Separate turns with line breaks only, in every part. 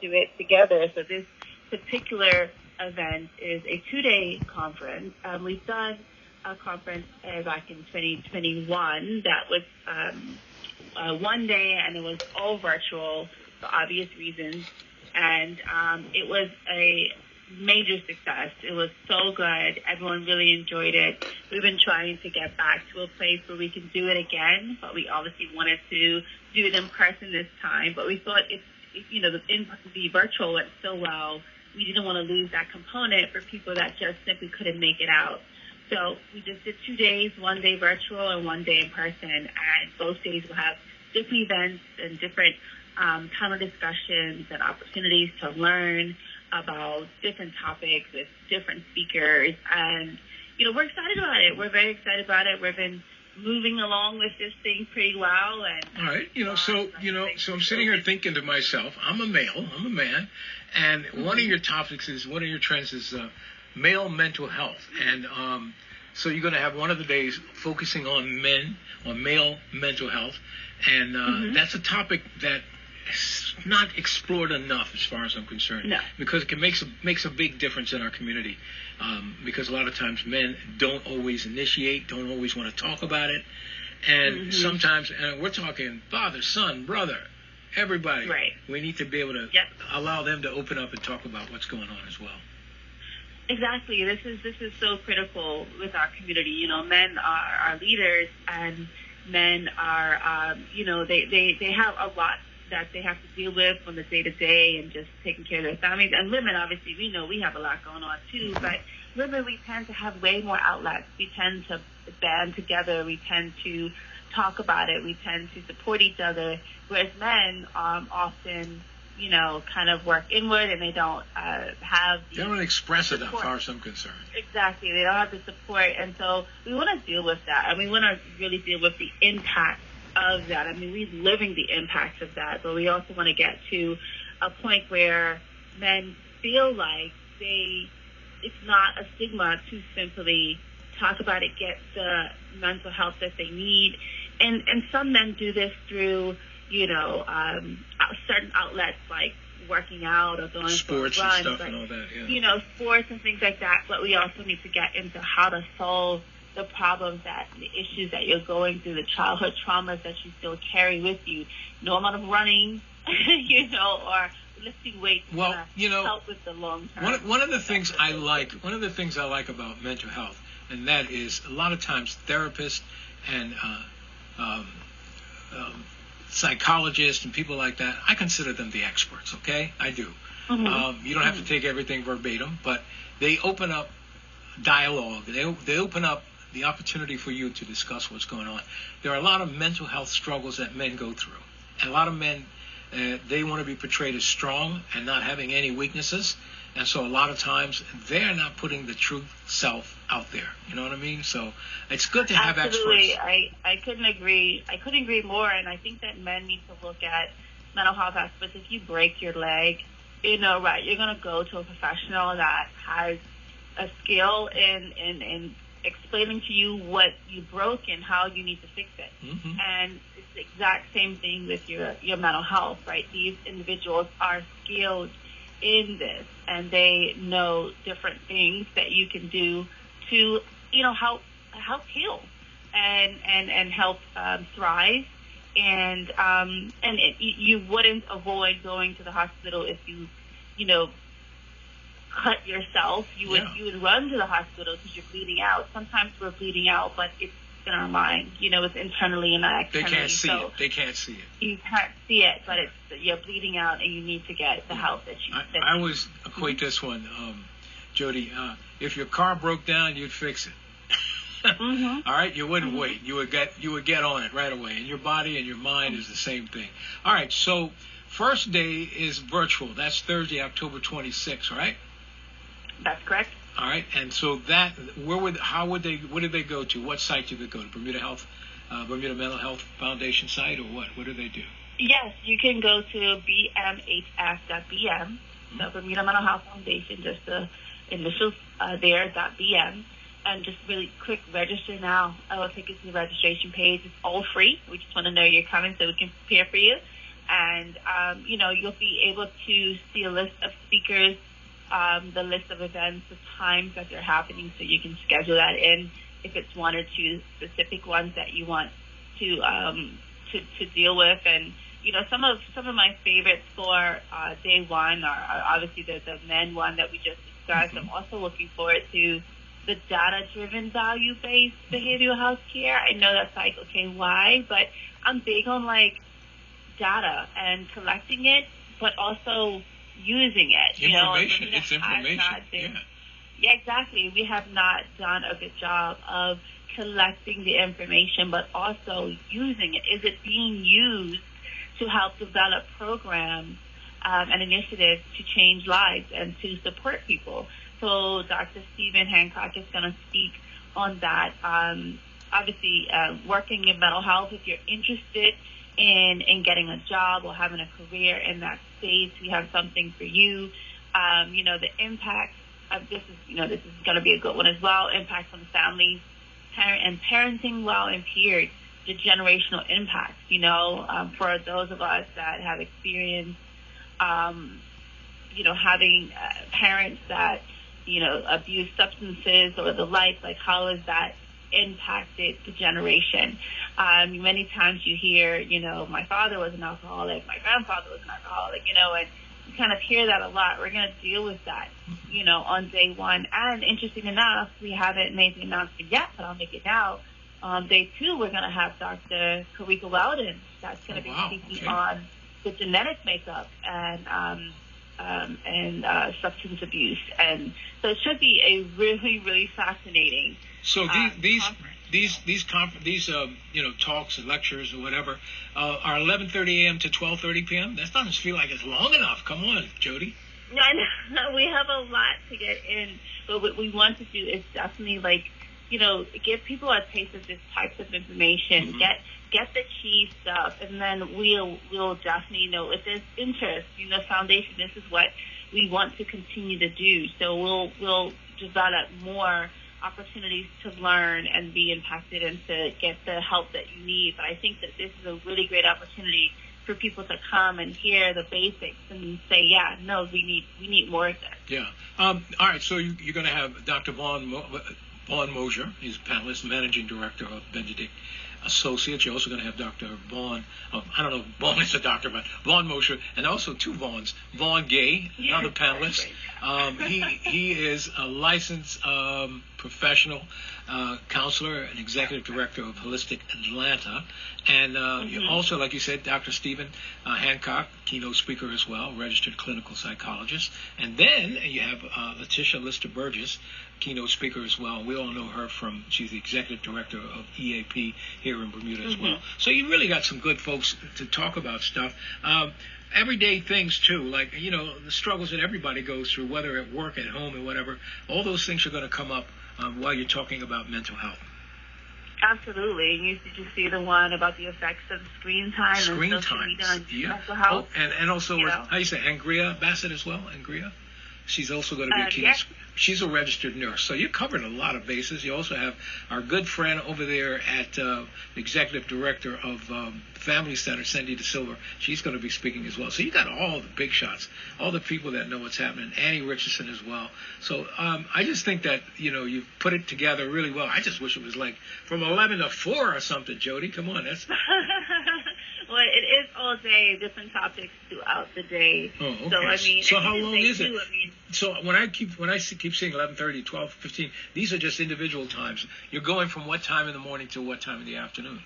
do it together. So this particular event is a 2-day conference. We've done a conference back in 2021 that was 1 day, and it was all virtual for obvious reasons. And it was a major success. It was so good. Everyone really enjoyed it. We've been trying to get back to a place where we can do it again, but we obviously wanted to do it in person this time. But we thought the virtual went so well, we didn't want to lose that component for people that just simply couldn't make it out. So we just did 2 days, 1 day virtual and 1 day in person, and both days will have different events and different panel discussions and opportunities to learn about different topics with different speakers. And, we're excited about it. We're very excited about it. We've been moving along with this thing pretty well. And
all right, so I'm sitting here thinking to myself, I'm a man, and one of your topics is, one of your trends is male mental health. And so you're going to have one of the days focusing on male mental health. And that's a topic that is not explored enough as far as I'm concerned.
No.
Because it makes a big difference in our community. Because a lot of times men don't always initiate, don't always want to talk about it. And sometimes, and we're talking father, son, brother, everybody.
Right.
We need to be able to allow them to open up and talk about what's going on as well.
Exactly. This is so critical with our community. Men are leaders, and men are, they have a lot that they have to deal with from the day to day and just taking care of their families. And women, obviously, we know we have a lot going on too, but women, we tend to have way more outlets. We tend to band together. We tend to talk about it. We tend to support each other, whereas men often, kind of work inward, and they don't have the
They don't express it as
support.
far as I'm concerned.
Exactly. They don't have the support, and so we want to deal with that, and we want to really deal with the impact of that. I mean, we're living the impacts of that, but we also want to get to a point where men feel like it's not a stigma to simply talk about it, get the mental health that they need. And some men do this through, certain outlets like working out or going
sports
for a run,
and stuff and all that,
sports and things like that. But we also need to get into how to solve the problems, the issues that you're going through, the childhood traumas that you still carry with you. No amount of running, or lifting weights help with the long term.
One of the things I like about mental health, and that is a lot of times therapists and psychologists and people like that, I consider them the experts. Okay, I do. You don't have to take everything verbatim, but they open up dialogue. They open up the opportunity for you to discuss what's going on. There are a lot of mental health struggles that men go through. And a lot of men, they want to be portrayed as strong and not having any weaknesses. And so a lot of times they're not putting the true self out there. You know what I mean? So it's good to have
Absolutely.
experts.
I couldn't agree more. And I think that men need to look at mental health aspects. If you break your leg, you're going to go to a professional that has a skill in explaining to you what you broke and how you need to fix it. And it's the exact same thing with your mental health, right? These individuals are skilled in this, and they know different things that you can do to, help heal and help thrive. And you wouldn't avoid going to the hospital if you cut yourself. You would run to the hospital because you're bleeding out. Sometimes we're bleeding out, but it's in our mind. It's internally and not externally.
They can't see it. They can't see it.
You can't see it, but you're bleeding out, and you need to get the help that you need.
I always equate this one, Jodi. If your car broke down, you'd fix it. All right, you wouldn't wait. You would get on it right away. And your body and your mind is the same thing. All right, so first day is virtual. That's Thursday, October 26th, right?
That's correct.
All right, and so what did they go to? What site did they go to? Bermuda Mental Health Foundation site, or what? What do they do?
Yes, you can go to BMHF.BM, the Bermuda Mental Health Foundation, just the initials there, .BM, and just really quick register now. I will take you to the registration page. It's all free. We just want to know you're coming so we can prepare for you. And, you'll be able to see a list of speakers, the list of events, the times that they're happening, so you can schedule that in if it's one or two specific ones that you want to deal with. And, some of my favorites for day one are obviously the men one that we just discussed. I'm also looking forward to the data-driven, value-based behavioral health care. I know that's like, okay, why? But I'm big on, data and collecting it, but also using it.
Information. It's information.
Yeah, exactly. We have not done a good job of collecting the information, but also using it. Is it being used to help develop programs and initiatives to change lives and to support people? So Dr. Stephen Hancock is going to speak on that. Obviously, working in mental health, if you're interested in getting a job or having a career in that space, we have something for you. The impact of this is going to be a good one as well. Impacts on families and parenting while impaired, the generational impacts, for those of us that have experienced, having parents that, abuse substances or the like how has that impacted the generation? Many times you hear, my father was an alcoholic, my grandfather was an alcoholic, and you kind of hear that a lot. We're going to deal with that, on day one. And interesting enough, we haven't made the announcement yet, but I'll make it now. Day two, we're going to have Dr. Karika Weldon. That's going to be speaking on the genetic makeup and substance abuse. And so it should be a really, really fascinating.
So these talks and lectures or whatever are 11:30 a.m. to 12:30 p.m. That doesn't feel like it's long enough. Come on, Jodi.
No, we have a lot to get in, but what we want to do is definitely give people a taste of this types of information. Mm-hmm. Get the key stuff, and then we'll definitely if there's interest, foundation. This is what we want to continue to do. So we'll develop more opportunities to learn and be impacted and to get the help that you need. But I think that this is a really great opportunity for people to come and hear the basics and say, we need more of this.
Yeah. All right. So you're going to have Dr. Vaughn Mosier. He's a panelist, managing director of Benedict Associates. You're also going to have Dr. Vaughn. I don't know if Vaughn is a doctor, but Vaughn Mosier, and also two Vaughns. Vaughn Gay, another panelist. He is a licensed professional counselor and executive director of Holistic Atlanta. And also, like you said, Dr. Stephen Hancock, keynote speaker as well, registered clinical psychologist. And then you have Letitia Lister Burgess, keynote speaker as well. We all know her she's the executive director of EAP here in Bermuda as well. So you really got some good folks to talk about stuff. Everyday things too, like, the struggles that everybody goes through, whether at work, at home, or whatever. All those things are going to come up while you're talking about mental health.
Absolutely. You just see the one about the effects of screen time and social media on mental health.
And also, how do you say, Angria Bassett as well? Angria? She's also going to be a keynote. She's a registered nurse. So you're covering a lot of bases. You also have our good friend over there at the executive director of Family Center, Cindy De Silva. She's going to be speaking as well. So you got all the big shots, all the people that know what's happening. Annie Richardson as well. So I just think that, you put it together really well. I just wish it was like from 11 to 4 or something, Jodi. Come on. That's...
Well, it is all day, different topics throughout the day.
Oh, okay.
So, I mean,
so how long is it? So when I keep seeing 11:30, 12, 15, these are just individual times. You're going from what time in the morning to what time in the afternoon?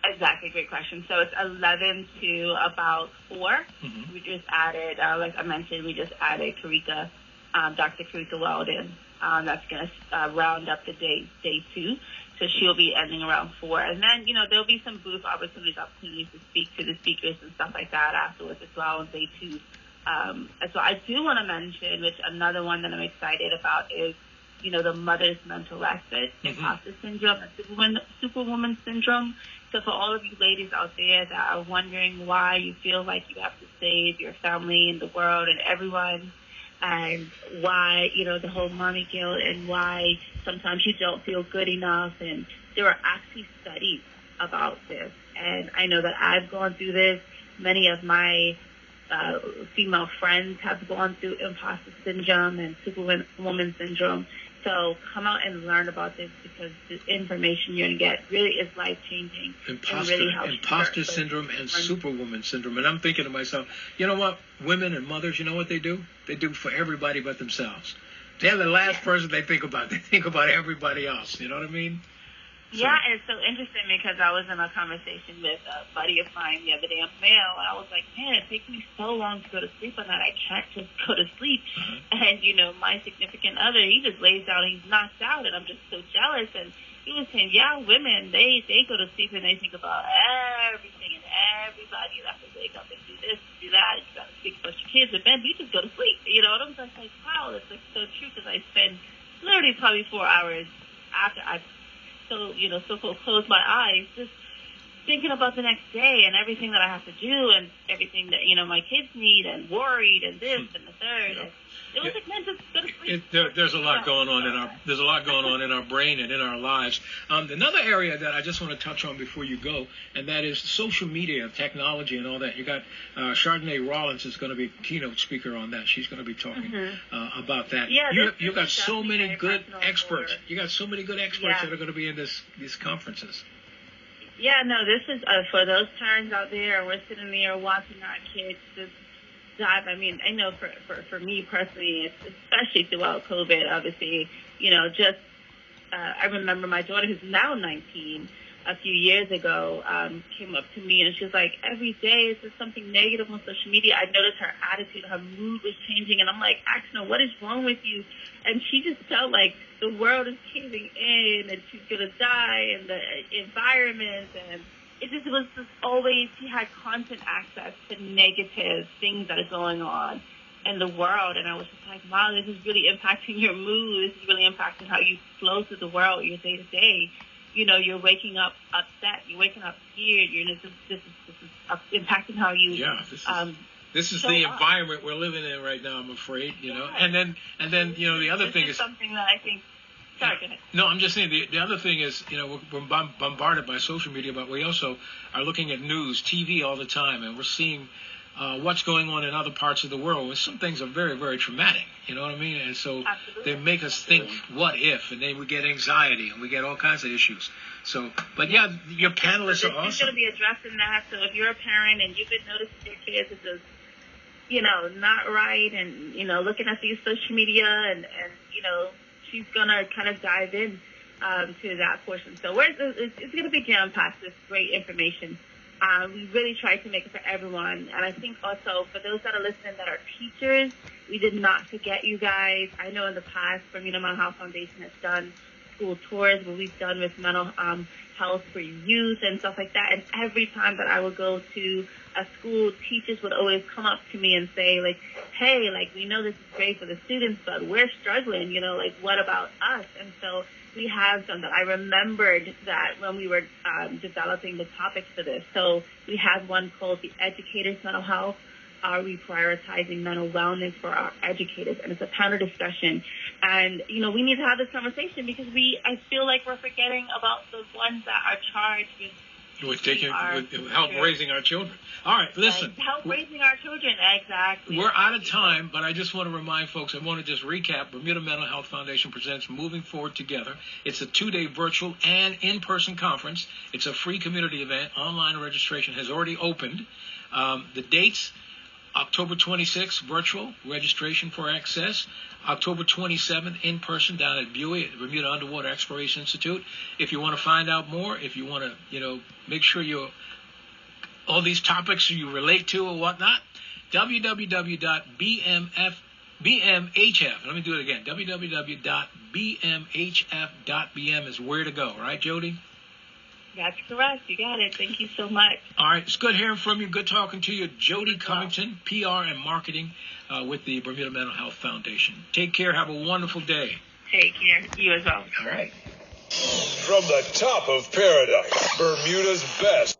Exactly, great question. So it's 11 to about 4. Mm-hmm. We just added, like I mentioned, Dr. Karika Weldon. That's going to round up the day 2. So she'll be ending around 4. And then, there'll be some booth opportunities to speak to the speakers and stuff like that afterwards as well on day 2. So I do want to mention, which another one that I'm excited about is, the mother's mental aspect, imposter syndrome, and superwoman syndrome. So for all of you ladies out there that are wondering why you feel like you have to save your family and the world and everyone, and why, the whole mommy guilt, and why sometimes you don't feel good enough. And there are actually studies about this. And I know that I've gone through this. many of my female friends have gone through imposter syndrome and superwoman syndrome. So come out and learn about this, because the information you're going to get really is life-changing.
Imposter syndrome and superwoman syndrome. And I'm thinking to myself, you know what? Women and mothers, you know what they do? They do for everybody but themselves. They're the last person they think about. They think about everybody else. You know what I mean? So.
Yeah, it's so interesting because I was in a conversation with a buddy of mine the other day on mail, and I was like, man, it takes me so long to go to sleep at night. I can't just go to sleep. And, my significant other, he just lays down and he's knocked out, and I'm just so jealous. And he was saying, yeah, women, they go to sleep and they think about everything and everybody. You have to wake up and do this, do that. You got to speak about your kids. And men, we just go to sleep. And I was like, wow, that's like so true, because I spend literally probably 4 hours after I've so close my eyes, just thinking about the next day and everything that I have to do and everything that, my kids need, and worried and this and the third.
Yeah.
And it was like, man, just go to sleep.
There's a lot going on in our brain and in our lives. Another area that I just want to touch on before you go, and that is social media, technology, and all that. You got Chardonnay Rollins is going to be keynote speaker on that. She's going to be talking about that.
Yeah,
you got so many good experts. You got so many good experts that are going to be in these conferences.
Yeah, no, this is for those parents out there, and we're sitting there watching our kids just dive. I mean, I know for me personally, especially throughout COVID, obviously, I remember my daughter, who's now 19, a few years ago, came up to me and she was like, every day is just something negative on social media. I noticed her attitude, her mood was changing, and I'm like, asking her, what is wrong with you? And she just felt like the world is caving in and she's going to die, and the environment, and it just was just always, she had constant access to negative things that are going on in the world. And I was just like, wow, this is really impacting your mood. This is really impacting how you flow through the world, your day to day. You're waking up upset. You're waking up scared. This is impacting how you.
Yeah, this is the environment we're living in right now, I'm afraid.
Yeah.
And then the other thing is
something that I think. Sorry, go ahead.
No, I'm just saying the other thing is, we're bombarded by social media, but we also are looking at news, TV all the time, and we're seeing what's going on in other parts of the world. And some things are very, very traumatic. You know what I mean? And so they make us think, what if? And then we get anxiety and we get all kinds of issues. So, but yeah, your panelists are awesome.
It's going to be addressing that. So if you're a parent and you've been noticing your kids are just, not right, and, looking at these social media and she's going to kind of dive in to that portion. So it's going to be jam-packed with great information. We really try to make it for everyone. And I think also for those that are listening that are teachers, we did not forget you guys. I know in the past, Bermuda Mental Health Foundation has done school tours where we've done with mental health for youth and stuff like that. And every time that I would go to a school, teachers would always come up to me and say, like, hey, like, we know this is great for the students, but we're struggling, what about us? And so we have done that. I remembered that when we were developing the topics for this. So we have one called the Educators' Mental Health. Are we prioritizing mental wellness for our educators? And it's a panel discussion. And, we need to have this conversation because I feel like we're forgetting about the ones that are charged with
help raising our children. All right, listen.
Help raising our children, exactly.
We're out of time, but I just want to remind folks, I want to just recap. Bermuda Mental Health Foundation presents Moving Forward Together. It's a 2-day virtual and in-person conference. It's a free community event. Online registration has already opened. The dates, October 26th, virtual, registration for access. October 27th, in person down at BUEI, at the Bermuda Underwater Exploration Institute. If you want to find out more, if you want to, make sure all these topics you relate to or whatnot, www.BMHF. Let me do it again. www.bmhf.bm is where to go, right, Jodi?
That's correct. You got it. Thank you so much.
All right. It's good hearing from you. Good talking to you. Jodi Covington, PR and Marketing with the Bermuda Mental Health Foundation. Take care. Have a wonderful day.
Take care. You as well.
All right.
From the top of paradise, Bermuda's best.